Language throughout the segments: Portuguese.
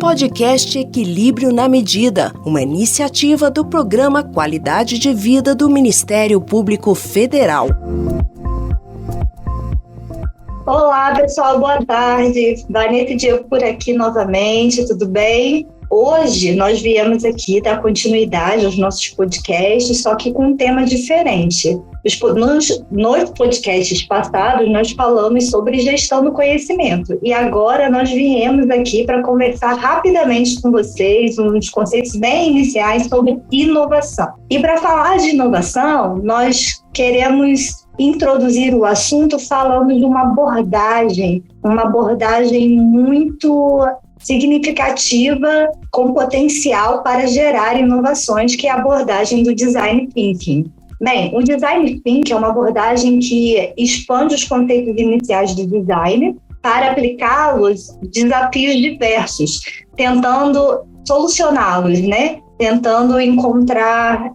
podcast Equilíbrio na Medida, uma iniciativa do Programa Qualidade de Vida do Ministério Público Federal. Olá, pessoal, boa tarde. Vanessa e Diego por aqui novamente, tudo bem? Hoje nós viemos aqui dar continuidade aos nossos podcasts, só que com um tema diferente. Nos podcasts passados, nós falamos sobre gestão do conhecimento e agora nós viemos aqui para conversar rapidamente com vocês uns conceitos bem iniciais sobre inovação. E para falar de inovação, nós queremos introduzir o assunto falando de uma abordagem muito significativa, com potencial para gerar inovações, que é a abordagem do Design Thinking. Bem, o Design Thinking é uma abordagem que expande os conceitos iniciais do design para aplicá-los a desafios diversos, tentando solucioná-los, tentando encontrar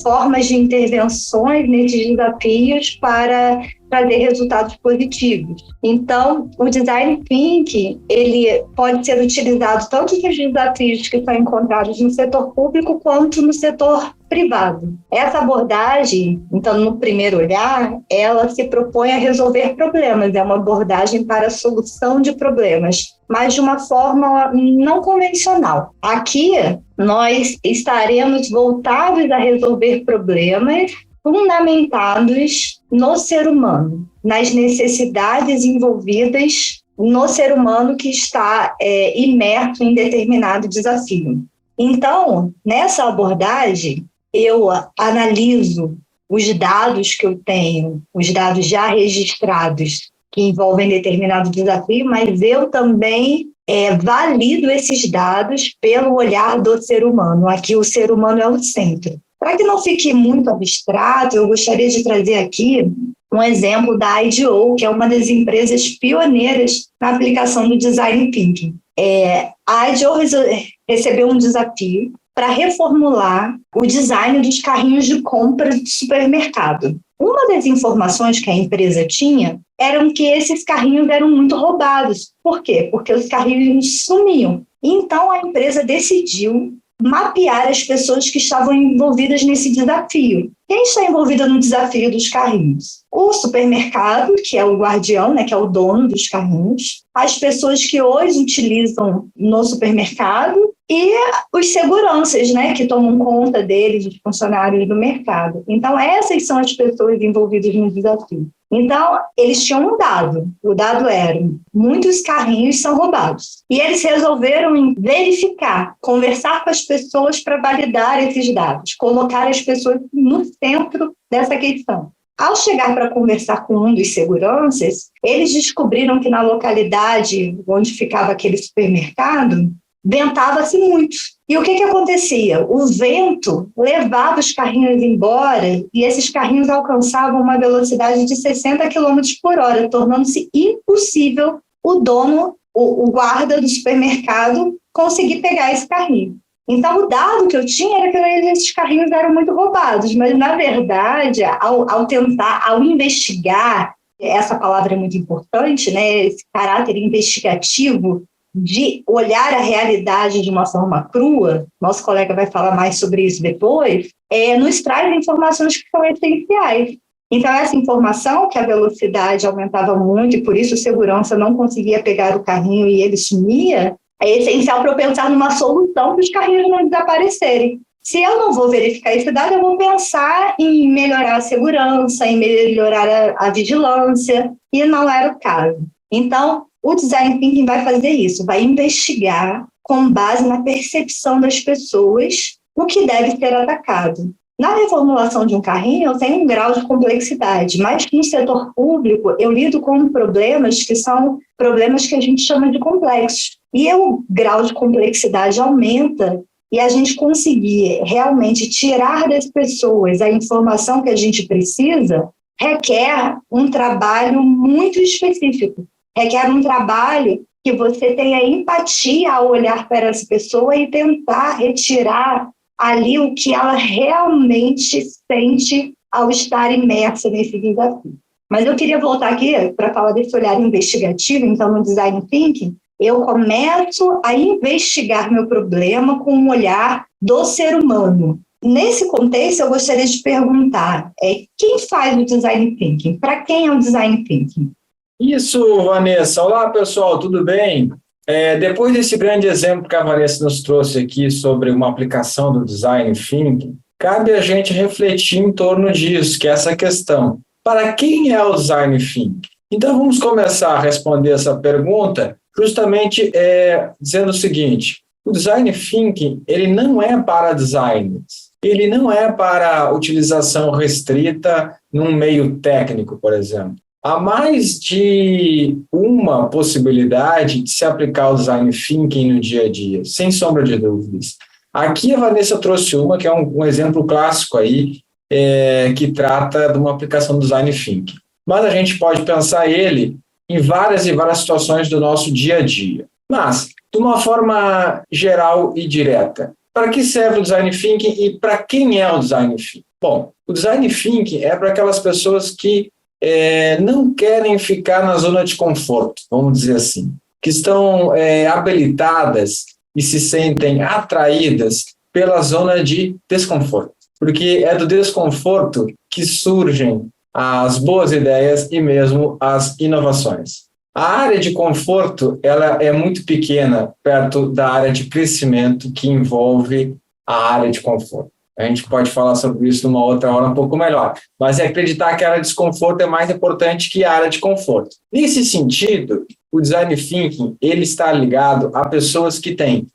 formas de intervenções nesses desafios para trazer resultados positivos. Então, o Design Thinking, ele pode ser utilizado tanto nos desafios que são encontrados no setor público quanto no setor privado. Essa abordagem, então, no primeiro olhar, ela se propõe a resolver problemas, é uma abordagem para a solução de problemas, mas de uma forma não convencional. Aqui, nós estaremos voltados a resolver problemas fundamentados no ser humano, nas necessidades envolvidas no ser humano que está imerso em determinado desafio. Então, nessa abordagem, eu analiso os dados que eu tenho, os dados já registrados que envolvem determinado desafio, mas eu também valido esses dados pelo olhar do ser humano. Aqui o ser humano é o centro. Para que não fique muito abstrato, eu gostaria de trazer aqui um exemplo da IDEO, que é uma das empresas pioneiras na aplicação do Design Thinking. A IDEO recebeu um desafio para reformular o design dos carrinhos de compra de supermercado. Uma das informações que a empresa tinha eram que esses carrinhos eram muito roubados. Por quê? Porque os carrinhos sumiam. Então, a empresa decidiu mapear as pessoas que estavam envolvidas nesse desafio. Quem está envolvido no desafio dos carrinhos? O supermercado, que é o guardião, que é o dono dos carrinhos, as pessoas que hoje utilizam no supermercado e os seguranças, que tomam conta deles, os funcionários do mercado. Então, essas são as pessoas envolvidas no desafio. Então, eles tinham um dado. O dado era: muitos carrinhos são roubados. E eles resolveram verificar, conversar com as pessoas para validar esses dados, colocar as pessoas no centro dessa questão. Ao chegar para conversar com um dos seguranças, eles descobriram que na localidade onde ficava aquele supermercado, ventava-se muito. E o que acontecia? O vento levava os carrinhos embora e esses carrinhos alcançavam uma velocidade de 60 km por hora, tornando-se impossível o guarda do supermercado, conseguir pegar esse carrinho. Então, o dado que eu tinha era que esses carrinhos eram muito roubados, mas, na verdade, ao investigar, essa palavra é muito importante, esse caráter investigativo, de olhar a realidade de uma forma crua, nosso colega vai falar mais sobre isso depois, nos traz informações que são essenciais. Então, essa informação, que a velocidade aumentava muito e por isso o segurança não conseguia pegar o carrinho e ele sumia, é essencial para eu pensar numa solução para os carrinhos não desaparecerem. Se eu não vou verificar esse dado, eu vou pensar em melhorar a segurança, em melhorar a vigilância, e não era o caso. Então, o Design Thinking vai fazer isso, vai investigar com base na percepção das pessoas o que deve ser atacado. Na reformulação de um carrinho, eu tenho um grau de complexidade, mas no setor público eu lido com problemas que são problemas que a gente chama de complexos. E o grau de complexidade aumenta e a gente conseguir realmente tirar das pessoas a informação que a gente precisa requer um trabalho muito específico. Requer um trabalho que você tenha empatia ao olhar para essa pessoa e tentar retirar ali o que ela realmente sente ao estar imersa nesse desafio. Mas eu queria voltar aqui para falar desse olhar investigativo, então, no Design Thinking, eu começo a investigar meu problema com um olhar do ser humano. Nesse contexto, eu gostaria de perguntar, quem faz o Design Thinking? Para quem é o Design Thinking? Isso, Vanessa. Olá, pessoal, tudo bem? Depois desse grande exemplo que a Vanessa nos trouxe aqui sobre uma aplicação do Design Thinking, cabe a gente refletir em torno disso, que é essa questão. Para quem é o Design Thinking? Então, vamos começar a responder essa pergunta justamente dizendo o seguinte: o Design Thinking ele não é para designers, ele não é para utilização restrita num meio técnico, por exemplo. Há mais de uma possibilidade de se aplicar o Design Thinking no dia a dia, sem sombra de dúvidas. Aqui a Vanessa trouxe uma, que é um exemplo clássico aí, que trata de uma aplicação do Design Thinking. Mas a gente pode pensar ele em várias e várias situações do nosso dia a dia. Mas, de uma forma geral e direta, para que serve o Design Thinking e para quem é o Design Thinking? Bom, o Design Thinking é para aquelas pessoas que não querem ficar na zona de conforto, vamos dizer assim, que estão habilitadas e se sentem atraídas pela zona de desconforto, porque é do desconforto que surgem as boas ideias e mesmo as inovações. A área de conforto ela é muito pequena perto da área de crescimento que envolve a área de conforto. A gente pode falar sobre isso numa outra hora um pouco melhor, mas acreditar que a área de desconforto é mais importante que a área de conforto. Nesse sentido, o Design Thinking ele está ligado a pessoas que têm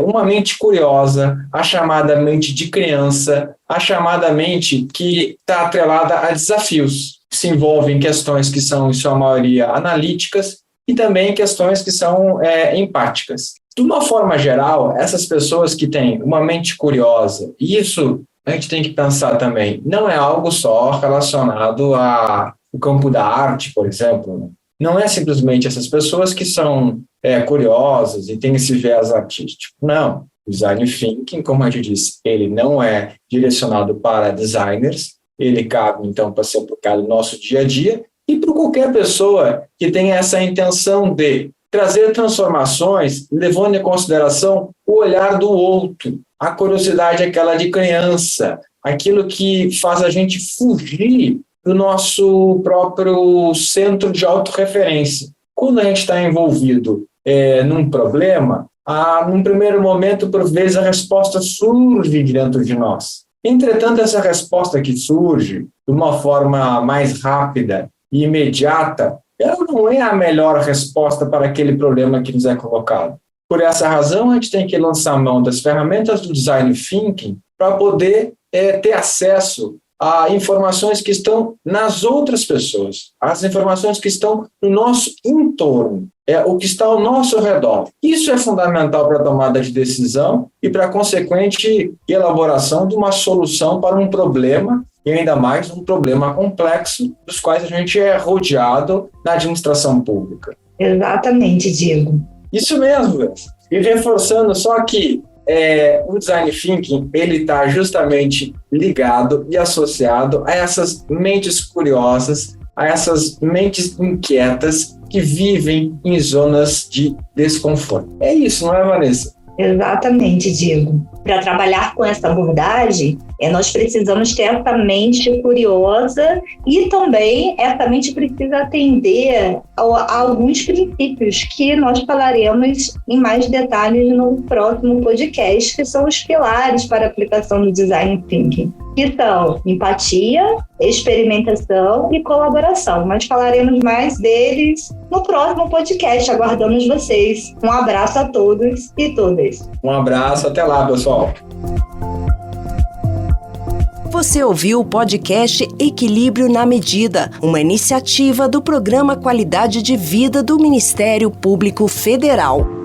uma mente curiosa, a chamada mente de criança, a chamada mente que está atrelada a desafios, que se envolvem questões que são, em sua maioria, analíticas e também questões que são empáticas. De uma forma geral, essas pessoas que têm uma mente curiosa, e isso a gente tem que pensar também, não é algo só relacionado ao campo da arte, por exemplo, né? Não é simplesmente essas pessoas que são curiosas e têm esse viés artístico. Não. O Design Thinking, como a gente disse, ele não é direcionado para designers, ele cabe, então, para ser aplicado no nosso dia a dia e para qualquer pessoa que tenha essa intenção de trazer transformações, levando em consideração o olhar do outro, a curiosidade aquela de criança, aquilo que faz a gente fugir do nosso próprio centro de autorreferência. Quando a gente está envolvido num problema, num primeiro momento, por vezes, a resposta surge dentro de nós. Entretanto, essa resposta que surge de uma forma mais rápida e imediata, ela não é a melhor resposta para aquele problema que nos é colocado. Por essa razão, a gente tem que lançar mão das ferramentas do Design Thinking para poder ter acesso a informações que estão nas outras pessoas, as informações que estão no nosso entorno, o que está ao nosso redor. Isso é fundamental para a tomada de decisão e para a consequente elaboração de uma solução para um problema, e ainda mais um problema complexo, dos quais a gente é rodeado na administração pública. Exatamente, Diego. Isso mesmo. E reforçando só que o Design Thinking ele está justamente ligado e associado a essas mentes curiosas, a essas mentes inquietas que vivem em zonas de desconforto. É isso, não é, Vanessa? Exatamente, Diego. Para trabalhar com essa abordagem, nós precisamos ter essa mente curiosa e também essa mente precisa atender a alguns princípios que nós falaremos em mais detalhes no próximo podcast, que são os pilares para a aplicação do Design Thinking, que são empatia, experimentação e colaboração. Mas falaremos mais deles no próximo podcast. Aguardamos vocês. Um abraço a todos e todas. Um abraço, até lá, pessoal. Você ouviu o podcast Equilíbrio na Medida, uma iniciativa do Programa Qualidade de Vida do Ministério Público Federal.